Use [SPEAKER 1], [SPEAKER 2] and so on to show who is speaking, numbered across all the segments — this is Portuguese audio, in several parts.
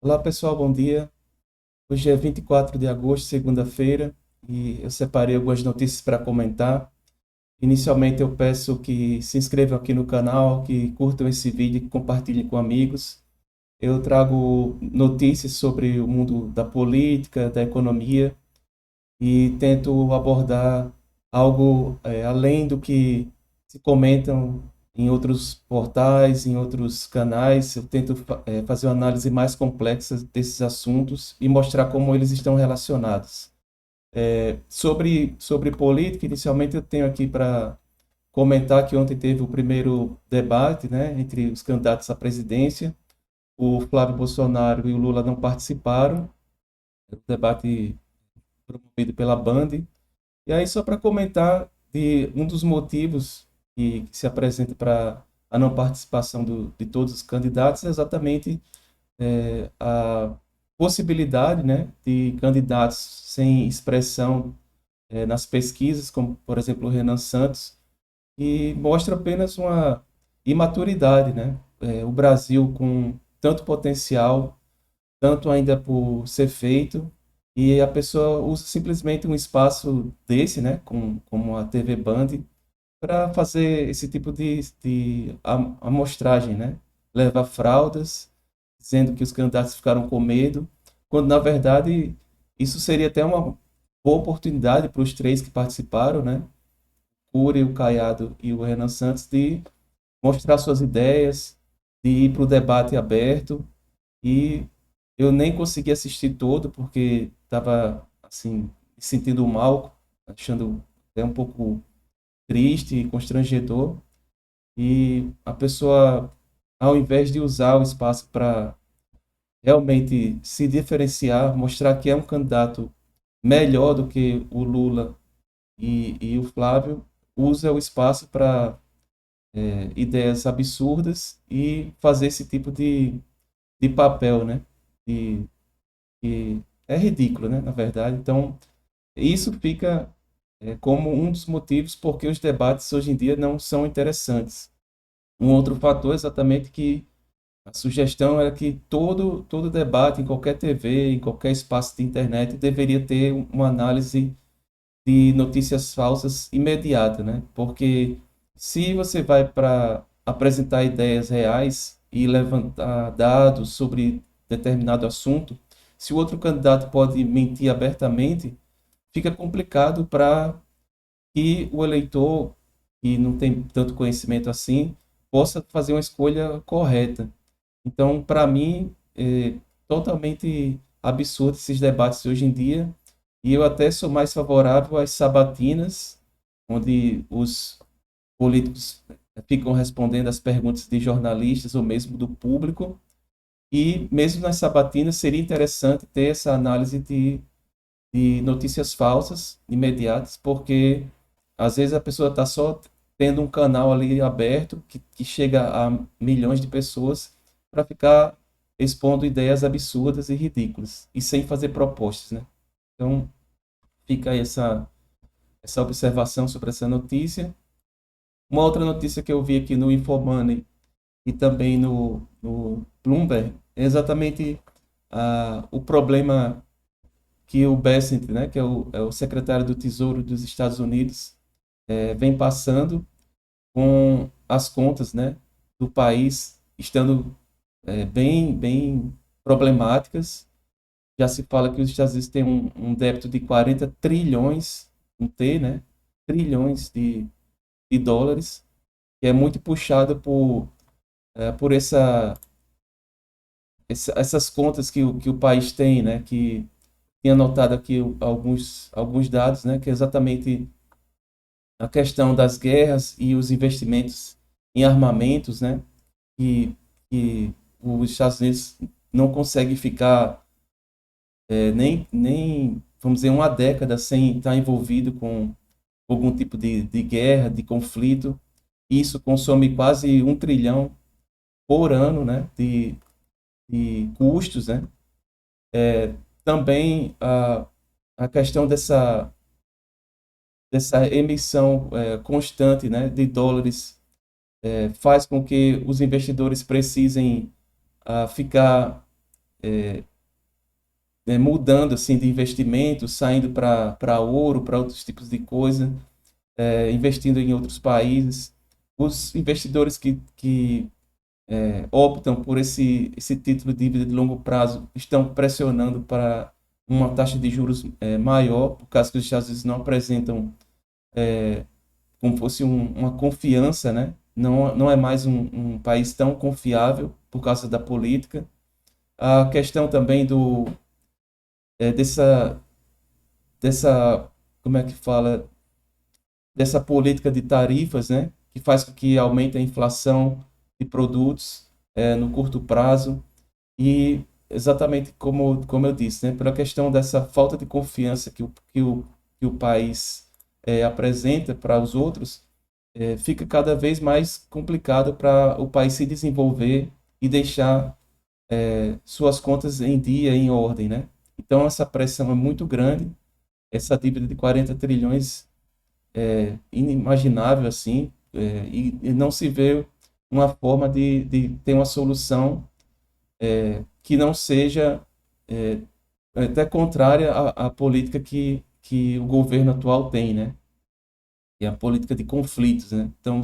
[SPEAKER 1] Olá pessoal, bom dia. Hoje é 24 de agosto, segunda-feira, e eu separei algumas notícias para comentar. Inicialmente eu peço que se inscrevam aqui no canal, que curtam esse vídeo e que compartilhem com amigos. Eu trago notícias sobre o mundo da política, da economia e tento abordar algo além do que se comentam em outros portais, em outros canais. Eu tento fazer uma análise mais complexa desses assuntos e mostrar como eles estão relacionados. Sobre política, inicialmente eu tenho aqui para comentar que ontem teve o primeiro debate, né, entre os candidatos à presidência. O Flávio Bolsonaro e o Lula não participaram. O debate promovido pela Band. E aí, só para comentar de um dos motivos que se apresenta para a não participação de todos os candidatos, é exatamente a possibilidade, né, de candidatos sem expressão nas pesquisas, como, por exemplo, o Renan Santos, que mostra apenas uma imaturidade, né? O Brasil com tanto potencial, tanto ainda por ser feito, e a pessoa usa simplesmente um espaço desse, né, como a TV Band, para fazer esse tipo de amostragem, né? Levar fraldas, dizendo que os candidatos ficaram com medo, quando na verdade isso seria até uma boa oportunidade para os três que participaram, né? Cury, o Caiado e o Renan Santos, de mostrar suas ideias, de ir para o debate aberto. E eu nem consegui assistir todo porque estava assim me sentindo mal, achando até um pouco triste e constrangedor. E a pessoa, ao invés de usar o espaço para realmente se diferenciar, mostrar que é um candidato melhor do que o Lula e o Flávio, usa o espaço para ideias absurdas e fazer esse tipo de papel, né? De, que é ridículo, né? Na verdade. Então, isso fica como um dos motivos porque os debates hoje em dia não são interessantes. Um outro fator é exatamente que a sugestão era que todo debate em qualquer TV, em qualquer espaço de internet, deveria ter uma análise de notícias falsas imediata, né? Porque se você vai para apresentar ideias reais e levantar dados sobre determinado assunto, se o outro candidato pode mentir abertamente, fica complicado para que o eleitor, que não tem tanto conhecimento assim, possa fazer uma escolha correta. Então, para mim, é totalmente absurdo esses debates hoje em dia, e eu até sou mais favorável às sabatinas, onde os políticos ficam respondendo às perguntas de jornalistas ou mesmo do público, e mesmo nas sabatinas seria interessante ter essa análise de notícias falsas imediatas, porque às vezes a pessoa está só tendo um canal ali aberto que chega a milhões de pessoas para ficar expondo ideias absurdas e ridículas e sem fazer propostas, né? Então fica aí essa observação sobre essa notícia. Uma outra notícia que eu vi aqui no Infomoney e também no Bloomberg é exatamente o problema que o Bessent, né, que é o secretário do Tesouro dos Estados Unidos, vem passando com as contas, né, do país estando bem problemáticas. Já se fala que os Estados Unidos têm um débito de 40 trilhões, um T, né, trilhões de dólares, que é muito puxado por essas contas que o país tem, né, que tinha anotado aqui alguns dados, né, que é exatamente a questão das guerras e os investimentos em armamentos, né, que, que os Estados Unidos não conseguem ficar nem, vamos dizer, uma década sem estar envolvido com algum tipo de guerra, de conflito. Isso consome quase 1 trilhão por ano, né, de custos, né. Também a questão dessa emissão constante, né, de dólares faz com que os investidores precisem ficar mudando assim de investimento, saindo para ouro, para outros tipos de coisa, investindo em outros países. Os investidores que optam por esse título de dívida de longo prazo estão pressionando para uma taxa de juros maior, por causa que os Estados Unidos não apresentam como fosse uma confiança, né? Não é mais um país tão confiável por causa da política. A questão também é, dessa, dessa, como é que fala, dessa política de tarifas, né? Que faz com que aumente a inflação de produtos no curto prazo. E exatamente como eu disse, né? Pela questão dessa falta de confiança que o país apresenta para os outros, fica cada vez mais complicado para o país se desenvolver e deixar suas contas em dia, em ordem, né? Então, essa pressão é muito grande, essa dívida de 40 trilhões é inimaginável assim, e não se vê uma forma de ter uma solução que não seja até contrária à política que o governo atual tem, né? E a política de conflitos, né? Então,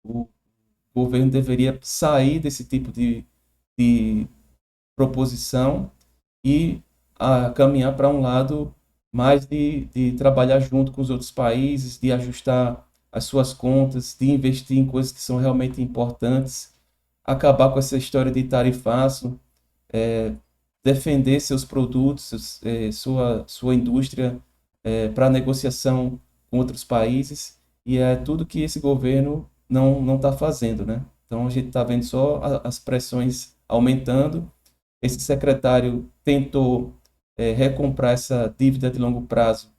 [SPEAKER 1] o governo deveria sair desse tipo de proposição e caminhar para um lado mais de trabalhar junto com os outros países, de ajustar as suas contas, de investir em coisas que são realmente importantes, acabar com essa história de tarifaço, defender seus produtos, sua indústria para negociação com outros países, e é tudo que esse governo não está fazendo, né? Então a gente está vendo só as pressões aumentando. Esse secretário tentou recomprar essa dívida de longo prazo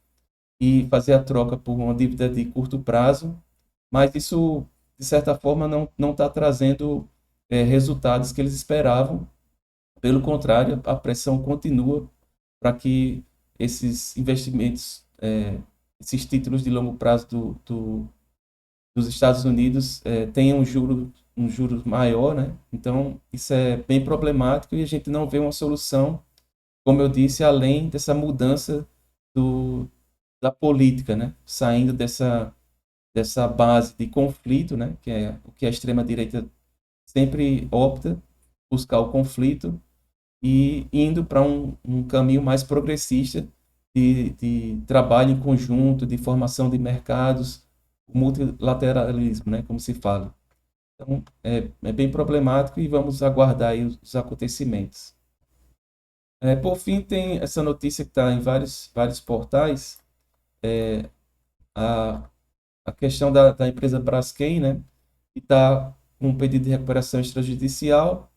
[SPEAKER 1] e fazer a troca por uma dívida de curto prazo, mas isso, de certa forma, não está trazendo resultados que eles esperavam. Pelo contrário, a pressão continua para que esses investimentos, esses títulos de longo prazo dos Estados Unidos tenham um juro maior, né? Então, isso é bem problemático e a gente não vê uma solução, como eu disse, além dessa mudança do, da política, né? Saindo dessa base de conflito, né? Que é o que a extrema-direita sempre opta, buscar o conflito, e indo para um caminho mais progressista de trabalho em conjunto, de formação de mercados, o multilateralismo, né, como se fala. Então, é bem problemático e vamos aguardar aí os acontecimentos. Por fim, tem essa notícia que está em vários portais, a, a questão da empresa Braskem, né, que está com um pedido de recuperação extrajudicial,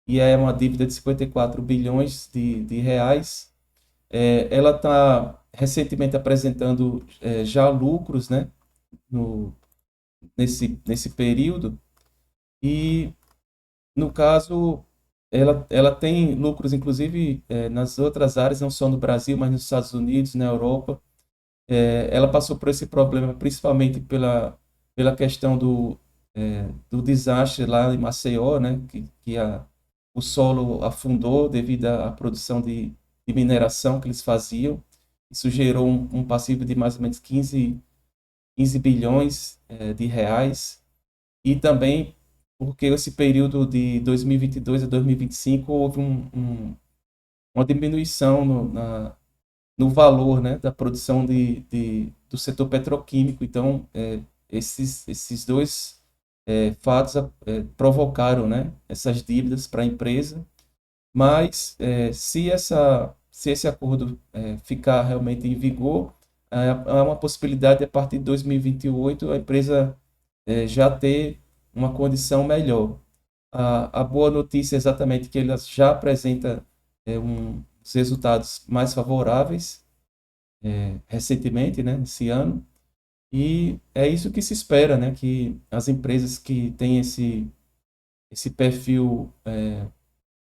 [SPEAKER 1] e é uma dívida de 54 bilhões de reais. Ela está recentemente apresentando já lucros, né, no, nesse período, e no caso ela tem lucros, inclusive, nas outras áreas, não só no Brasil, mas nos Estados Unidos, na Europa. Ela passou por esse problema principalmente pela questão do desastre lá em Maceió, né, o solo afundou devido à produção de mineração que eles faziam. Isso gerou um passivo de mais ou menos 15 bilhões de reais. E também porque esse período de 2022 a 2025 houve uma diminuição no valor, né, da produção do setor petroquímico. Então, esses dois fatos provocaram, né, essas dívidas para a empresa. Mas se esse acordo ficar realmente em vigor, há uma possibilidade de, a partir de 2028, a empresa já ter uma condição melhor. A boa notícia é exatamente que ela já apresenta uns resultados mais favoráveis recentemente, né, esse ano, e é isso que se espera, né, que as empresas que têm esse perfil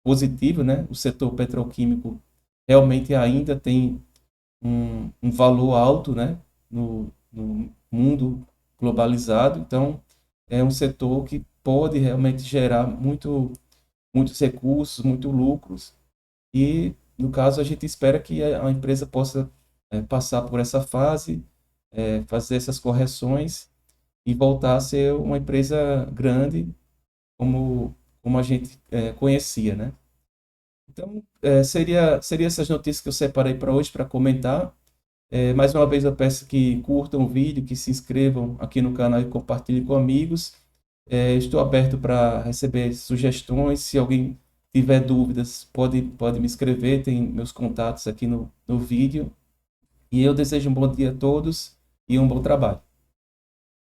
[SPEAKER 1] positivo, né? O setor petroquímico realmente ainda tem um valor alto, né? No mundo globalizado. Então, é um setor que pode realmente gerar muitos recursos, muitos lucros, E, no caso, a gente espera que a empresa possa passar por essa fase, fazer essas correções e voltar a ser uma empresa grande como a gente conhecia, né? Então, seria essas notícias que eu separei para hoje para comentar. Mais uma vez eu peço que curtam o vídeo, que se inscrevam aqui no canal e compartilhem com amigos. Estou aberto para receber sugestões. Se alguém tiver dúvidas, pode me escrever, tem meus contatos aqui no vídeo. E eu desejo um bom dia a todos e um bom trabalho.